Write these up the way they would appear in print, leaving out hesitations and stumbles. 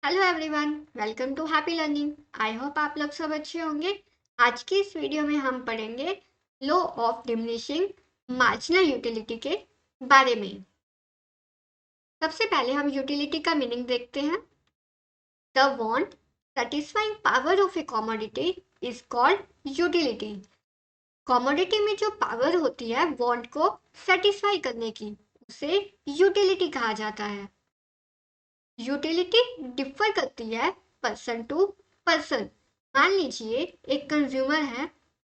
Hello everyone, welcome to happy learning. I hope आप लोग सब अच्छे होंगे। आज की इस वीडियो में हम पढ़ेंगे law of diminishing marginal utility के बारे में। सबसे पहले हम यूटिलिटी का मीनिंग देखते हैं। The want satisfying power of A commodity is called utility. Commodity में जो पावर होती है वांट को सेटिस्फाई करने की, उसे यूटिलिटी कहा जाता है। यूटिलिटी डिफर करती है पर्सन टू पर्सन। मान लीजिए एक कंज्यूमर है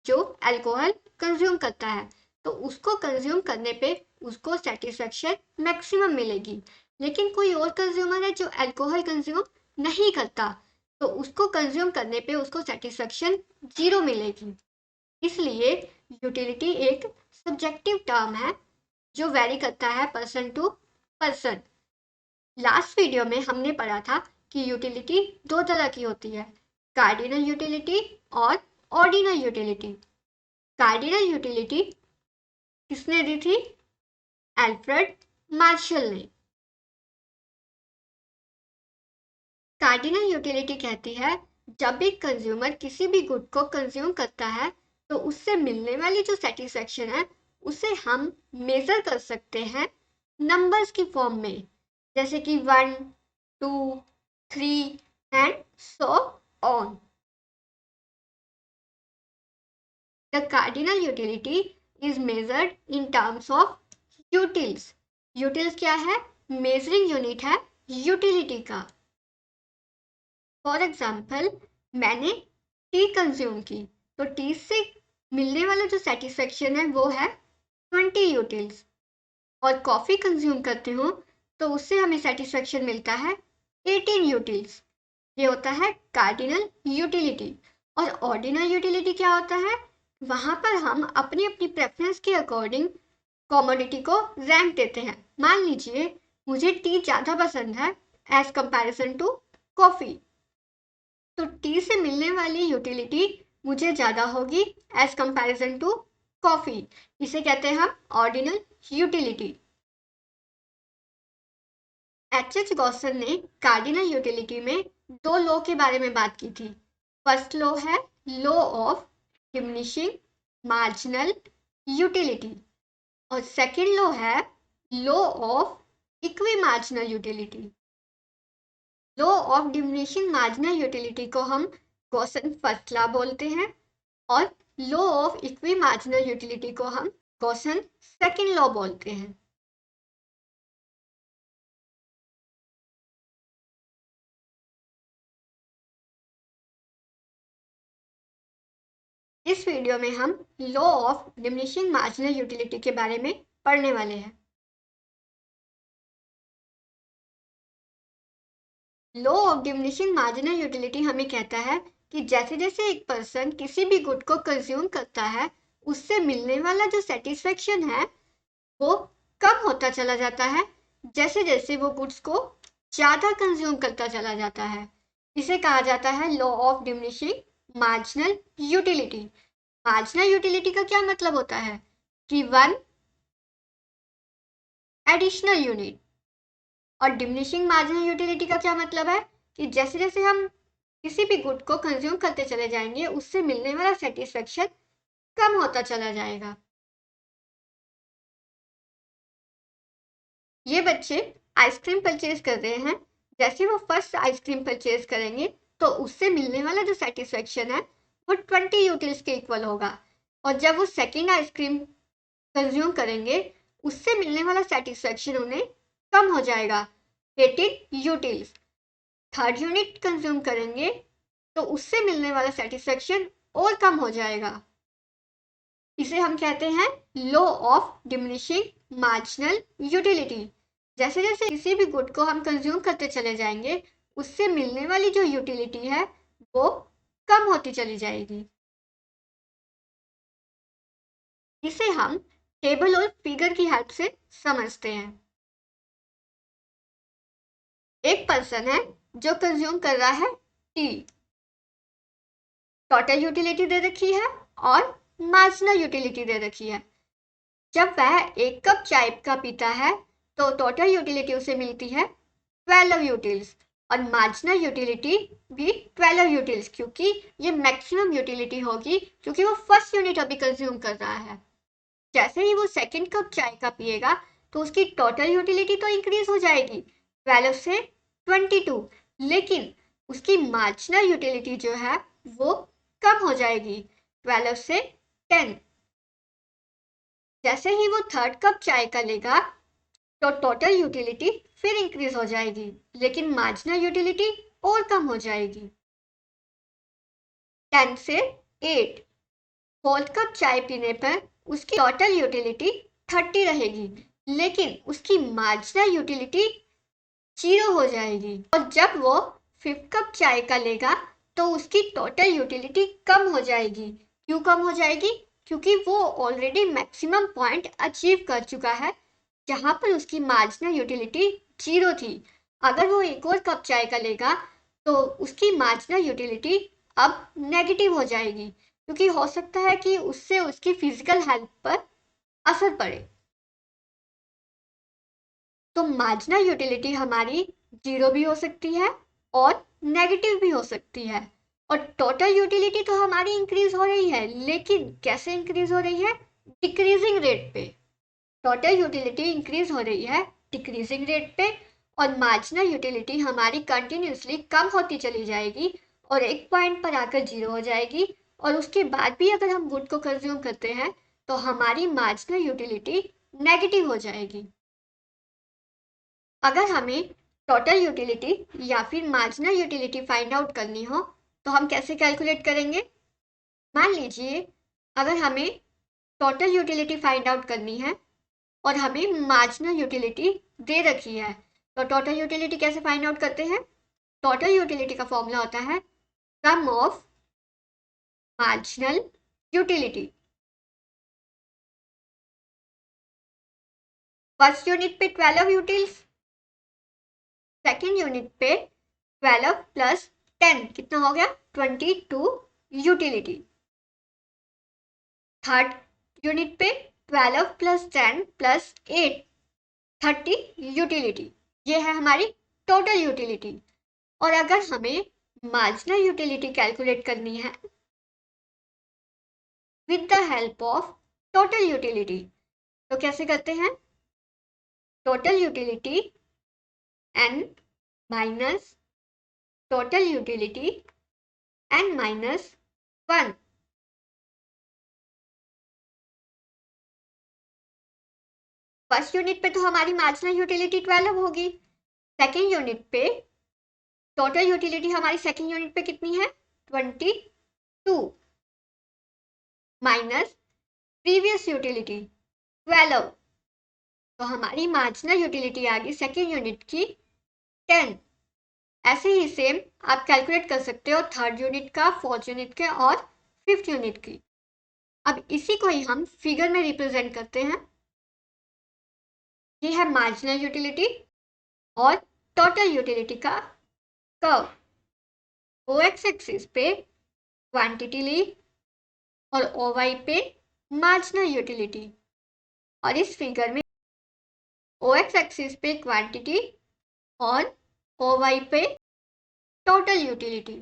जो अल्कोहल कंज्यूम करता है, तो उसको कंज्यूम करने पे उसको सेटिस्फेक्शन मैक्सिमम मिलेगी। लेकिन कोई और कंज्यूमर है जो अल्कोहल कंज्यूम नहीं करता, तो उसको कंज्यूम करने पे उसको सेटिस्फेक्शन जीरो मिलेगी। इसलिए यूटिलिटी एक सब्जेक्टिव टर्म है जो वेरी करता है person to person. Last video में हमने पढ़ा था कि यूटिलिटी दो तरह की होती है, कार्डिनल यूटिलिटी और ऑर्डिनल यूटिलिटी। कार्डिनल यूटिलिटी किसने दी थी? अल्फ्रेड मार्शल ने। कार्डिनल यूटिलिटी कहती है जब एक कंज्यूमर किसी भी गुड को कंज्यूम करता है तो उससे मिलने वाली जो सेटिस्फेक्शन है उसे हम मेजर कर सकते हैं नंबर्स की फॉर्म में, जैसे कि 1, 2, 3 and so on. The cardinal utility is measured in terms of utils. Utils क्या है? मेजरिंग यूनिट है यूटिलिटी का। फॉर एग्जाम्पल, मैंने टी कंज्यूम की, तो टी से मिलने वाला जो सेटिस्फेक्शन है वो है 20 यूटिल्स। और कॉफ़ी कंज्यूम करते हो तो उससे हमें सेटिस्फेक्शन मिलता है 18 यूटिल्स। ये होता है कार्डिनल यूटिलिटी। और ऑर्डिनल यूटिलिटी क्या होता है? वहाँ पर हम अपनी अपनी प्रेफरेंस के अकॉर्डिंग कॉमोडिटी को रैंक देते हैं। मान लीजिए मुझे टी ज़्यादा पसंद है एज कंपैरिजन टू कॉफ़ी, तो टी से मिलने वाली यूटिलिटी मुझे ज़्यादा होगी एज कंपैरिजन टू कॉफ़ी। इसे कहते हैं हम ऑर्डिनल यूटिलिटी। एच गॉसन ने कार्डिनल यूटिलिटी में दो लॉ के बारे में बात की थी। फर्स्ट लॉ है law of diminishing marginal utility और सेकंड लॉ है law of equi marginal utility. Law of diminishing marginal utility को हम गॉसन फर्स्ट लॉ बोलते हैं और law of equi marginal utility को हम गॉसन सेकंड लॉ बोलते हैं। इस वीडियो में हम law of diminishing marginal utility के बारे में पढ़ने वाले हैं। Law of diminishing marginal utility हमें कहता है कि जैसे जैसे एक पर्सन किसी भी गुड को कंज्यूम करता है, उससे मिलने वाला जो सेटिस्फेक्शन है वो कम होता चला जाता है जैसे जैसे वो गुड्स को ज़्यादा कंज्यूम करता चला जाता है। इसे कहा जाता है law of diminishing marginal utility. Marginal utility का क्या मतलब होता है कि वन एडिशनल यूनिट। और डिमिनिशिंग मार्जिनल यूटिलिटी का क्या मतलब है कि जैसे जैसे हम किसी भी गुड को कंज्यूम करते चले जाएंगे उससे मिलने वाला सेटिस्फेक्शन कम होता चला जाएगा। ये बच्चे आइसक्रीम परचेज कर रहे हैं। जैसे वो फर्स्ट आइसक्रीम परचेज करेंगे तो उससे मिलने वाला जो सेटिस्फेक्शन है वो 20 यूटिल्स के इक्वल होगा। और जब वो सेकेंड आइसक्रीम कंज्यूम करेंगे उससे मिलने वाला सेटिस्फेक्शन उन्हें कम हो जाएगा, 18 यूटिल्स। थर्ड यूनिट कंज्यूम करेंगे तो उससे मिलने वाला सेटिस्फेक्शन और कम हो जाएगा। इसे हम कहते हैं law of diminishing marginal utility. जैसे जैसे किसी भी गुड को हम कंज्यूम करते चले जाएंगे उससे मिलने वाली जो यूटिलिटी है वो कम होती चली जाएगी। इसे हम टेबल और फिगर की हेल्प से समझते हैं। एक पर्सन है जो कंज्यूम कर रहा है टी। टोटल यूटिलिटी दे रखी है और मार्जिनल यूटिलिटी दे रखी है। जब वह एक कप चाय का पीता है तो टोटल यूटिलिटी उसे मिलती है 12 यूटिल्स। और मार्जिनल यूटिलिटी भी 12 यूटिल्स, क्योंकि ये मैक्सिमम यूटिलिटी होगी क्योंकि वो फर्स्ट यूनिट अभी कंज्यूम कर रहा है। जैसे ही वो सेकेंड कप चाय का पिएगा तो उसकी टोटल यूटिलिटी तो इंक्रीज हो जाएगी 12 से 22, लेकिन उसकी मार्जिनल यूटिलिटी जो है वो कम हो जाएगी 12 से 10। जैसे ही वो थर्ड कप चाय का लेगा तो टोटल यूटिलिटी फिर इंक्रीज हो जाएगी, लेकिन मार्जिनल यूटिलिटी और कम हो जाएगी 10 से 8। फोर्थ कप चाय पीने पर उसकी टोटल यूटिलिटी 30 रहेगी, लेकिन उसकी मार्जिनल यूटिलिटी 0 हो जाएगी। और जब वो फिफ्थ कप चाय का लेगा तो उसकी टोटल यूटिलिटी कम हो जाएगी। क्यों कम हो जाएगी? क्योंकि वो ऑलरेडी मैक्सिमम पॉइंट अचीव कर चुका है जहां पर उसकी मार्जिनल यूटिलिटी 0 थी। अगर वो एक और कप चाय का लेगा तो उसकी मार्जिनल यूटिलिटी अब नेगेटिव हो जाएगी, क्योंकि हो सकता है कि उससे उसकी फिजिकल हेल्थ पर असर पड़े। तो मार्जिनल यूटिलिटी हमारी 0 भी हो सकती है और नेगेटिव भी हो सकती है। और टोटल यूटिलिटी तो हमारी इंक्रीज हो रही है, लेकिन कैसे इंक्रीज हो रही है? डिक्रीजिंग रेट पे। टोटल यूटिलिटी इंक्रीज हो रही है डिक्रीजिंग रेट पे, और मार्जिनल यूटिलिटी हमारी कंटिन्यूसली कम होती चली जाएगी और एक पॉइंट पर आकर 0 हो जाएगी। और उसके बाद भी अगर हम गुड को कंज्यूम करते हैं तो हमारी मार्जिनल यूटिलिटी नेगेटिव हो जाएगी। अगर हमें टोटल यूटिलिटी या फिर मार्जिनल यूटिलिटी फाइंड आउट करनी हो तो हम कैसे कैलकुलेट करेंगे? मान लीजिए अगर हमें टोटल यूटिलिटी फाइंड आउट करनी है और हमें मार्जिनल यूटिलिटी दे रखी है, तो टोटल यूटिलिटी कैसे फाइंड आउट करते हैं? टोटल यूटिलिटी का फॉर्मूला होता है sum of marginal utility. First unit पे 12 यूटिल्स, सेकेंड यूनिट पे 12 प्लस 10 कितना हो गया? 22 यूटिलिटी। थर्ड यूनिट पे 12 प्लस 10 प्लस 8 30 यूटिलिटी। ये है हमारी टोटल यूटिलिटी। और अगर हमें मार्जिनल यूटिलिटी कैलकुलेट करनी है with the help of total utility, तो कैसे करते हैं? Total utility n minus total utility n minus 1। First unit पे तो हमारी मार्जिनल यूटिलिटी 12 होगी। सेकेंड यूनिट पे टोटल यूटिलिटी हमारी सेकेंड यूनिट पे कितनी है? 22 माइनस प्रीवियस यूटिलिटी 12, तो हमारी मार्जिनल यूटिलिटी आ गई सेकेंड यूनिट की 10। ऐसे ही सेम आप कैलकुलेट कर सकते हो थर्ड यूनिट का, फोर्थ यूनिट के और फिफ्थ यूनिट की। अब इसी को ही हम फिगर में रिप्रेजेंट करते हैं। ये है मार्जिनल यूटिलिटी और टोटल यूटिलिटी का कर्व। ओ एक्स एक्सिस पे क्वांटिटी ली और ओ वाई पे मार्जिनल यूटिलिटी, और इस फिगर में ओ एक्स एक्सिस पे क्वांटिटी और ओ वाई पे टोटल यूटिलिटी।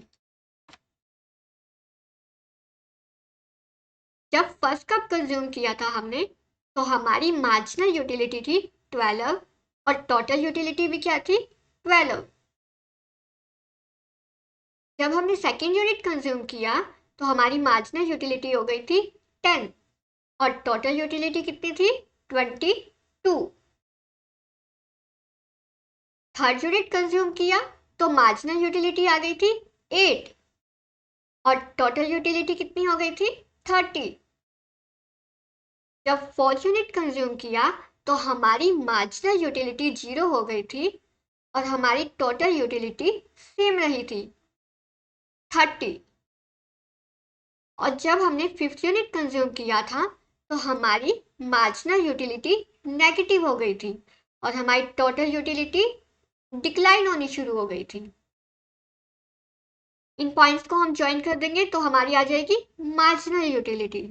जब फर्स्ट कप कंज्यूम किया था हमने तो हमारी मार्जिनल यूटिलिटी थी 12 और टोटल यूटिलिटी भी क्या थी? 12। जब हमने सेकेंड यूनिट कंज्यूम किया तो हमारी मार्जिनल यूटिलिटी हो गई थी 10 और टोटल यूटिलिटी कितनी थी? 22। थर्ड यूनिट कंज्यूम किया तो मार्जिनल यूटिलिटी आ गई थी 8 और टोटल यूटिलिटी कितनी हो गई थी? 30। जब फोर्थ यूनिट कंज्यूम किया तो हमारी मार्जिनल यूटिलिटी 0 हो गई थी और हमारी टोटल यूटिलिटी सेम रही थी 30। और जब हमने फिफ्थ यूनिट कंज्यूम किया था तो हमारी मार्जिनल यूटिलिटी नेगेटिव हो गई थी और हमारी टोटल यूटिलिटी डिक्लाइन होनी शुरू हो गई थी। इन पॉइंट्स को हम ज्वाइन कर देंगे तो हमारी आ जाएगी मार्जिनल यूटिलिटी,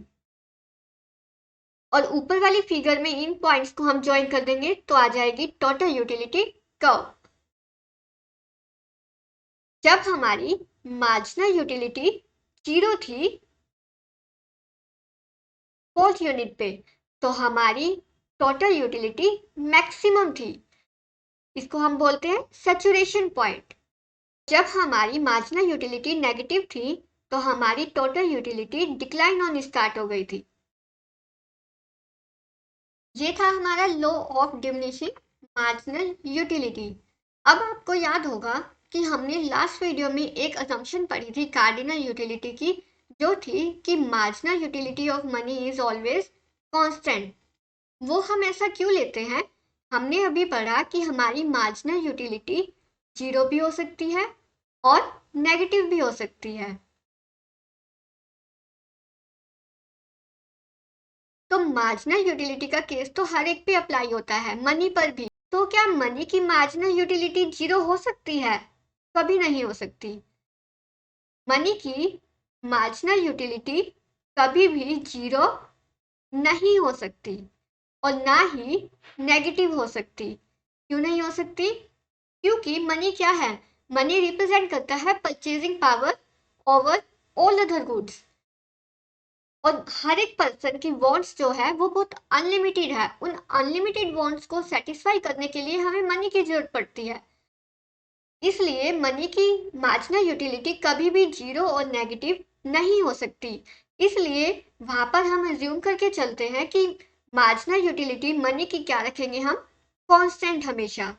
और ऊपर वाली फिगर में इन पॉइंट्स को हम ज्वाइन कर देंगे तो आ जाएगी टोटल यूटिलिटी कर्व। जब हमारी मार्जिनल यूटिलिटी 0 थी 4th यूनिट पे, तो हमारी टोटल यूटिलिटी मैक्सिमम थी। इसको हम बोलते हैं सैचुरेशन पॉइंट। जब हमारी मार्जिनल यूटिलिटी नेगेटिव थी तो हमारी टोटल यूटिलिटी डिक्लाइन होनी स्टार्ट हो गई थी। ये था हमारा law of diminishing marginal utility. अब आपको याद होगा कि हमने लास्ट वीडियो में एक असम्पशन पढ़ी थी कार्डिनल यूटिलिटी की, जो थी कि marginal utility of money is always constant. वो हम ऐसा क्यों लेते हैं? हमने अभी पढ़ा कि हमारी मार्जिनल यूटिलिटी 0 भी हो सकती है और नेगेटिव भी हो सकती है। तो मार्जिनल यूटिलिटी का केस तो हर एक पे अप्लाई होता है, मनी पर भी। तो क्या मनी की मार्जिनल यूटिलिटी 0 हो सकती है? कभी नहीं हो सकती। मनी की मार्जिनल यूटिलिटी कभी भी 0 नहीं हो सकती और ना ही नेगेटिव हो सकती। क्यों नहीं हो सकती? क्योंकि मनी क्या है? मनी रिप्रेजेंट करता है purchasing power over all other goods, और हर एक पर्सन की वांट्स जो है वो बहुत अनलिमिटेड है। उन अनलिमिटेड वांट्स को सेटिस्फाई करने के लिए हमें मनी की जरूरत पड़ती है। इसलिए मनी की मार्जिनल यूटिलिटी कभी भी 0 और नेगेटिव नहीं हो सकती। इसलिए वहां पर हम अज्यूम करके चलते हैं कि मार्जिनल यूटिलिटी मनी की क्या रखेंगे हम? कांस्टेंट हमेशा।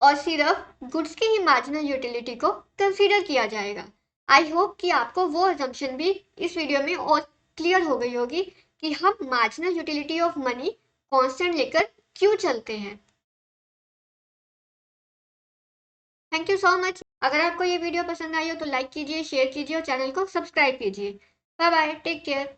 और सिर्फ गुड्स की ही मार्जिनल यूटिलिटी को कंसीडर किया जाएगा। आई होप कि आपको वो अजम्पशन भी इस वीडियो में और क्लियर हो गई होगी कि हम marginal utility of money constant लेकर क्यों चलते हैं। Thank you so much. अगर आपको ये वीडियो पसंद आई हो तो लाइक कीजिए, शेयर कीजिए और चैनल को सब्सक्राइब कीजिए। Bye bye, take care.